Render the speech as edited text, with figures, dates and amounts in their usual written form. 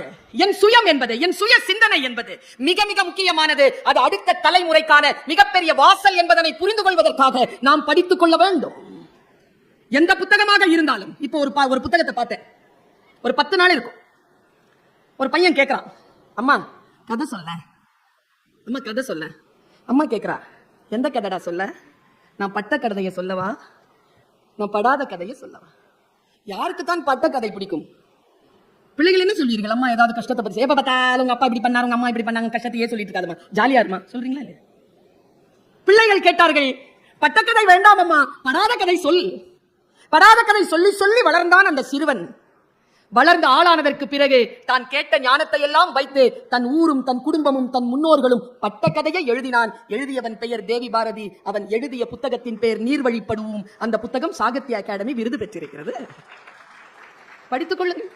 என்பது, என் சுயம் என்பது, என் சுய சிந்தனை என்பது மிக மிக முக்கியமானது. அது அடுத்த தலைமுறைக்கான மிகப்பெரிய வாசல் என்பதனை புரிந்து கொள்வதற்காக நாம் படித்துக் கொள்ள வேண்டும். எந்த புத்தகமாக இருந்தாலும். இப்போ ஒரு புத்தகத்தை பார்த்தேன், ஒரு 10 நாள் இருக்கும். ஒரு பையன் கேட்கிறான், அம்மா கதை சொல்ல, அம்மா கதை சொல்ல. அம்மா கேட்கிறா, எந்த கதைடா சொல்ல? நான் பட்ட கதையை சொல்லவா, நான் படாத கதையை சொல்லவா? யாருக்கு தான் பட்ட கதை பிடிக்கும்? பிள்ளைகள் என்ன சொல்வீர்கள்? அம்மா ஏதாவது கஷ்டத்தை பத்தி எப்ப பார்த்தாலும் உங்க அப்பா இப்படி பண்ணாரு, உங்க அம்மா இப்படி பண்ணாங்க, கஷ்டத்தையே சொல்லிட்டு இருக்காதுமா, ஜாலியா இருமா சொல்றீங்களா இல்லையா? பிள்ளைகள் கேட்டார்கள், பட்ட கதை வேண்டாம் அம்மா, படாத கதை சொல். படாத கதை சொல்லி சொல்லி வளர்ந்தான் அந்த சிறுவன். வளர்ந்து ஆளானதற்கு பிறகு தான் கேட்ட ஞானத்தை எல்லாம் வைத்து தன் ஊரும் தன் குடும்பமும் தன் முன்னோர்களும் பட்ட கதையை எழுதினான். எழுதியவன் பெயர் தேவி பாரதி. அவன் எழுதிய புத்தகத்தின் பெயர் நீர்வழிப்படுவோம். அந்த புத்தகம் சாகித்ய அகாடமி விருது பெற்றிருக்கிறது. படித்துக் கொள்ளுங்கள்.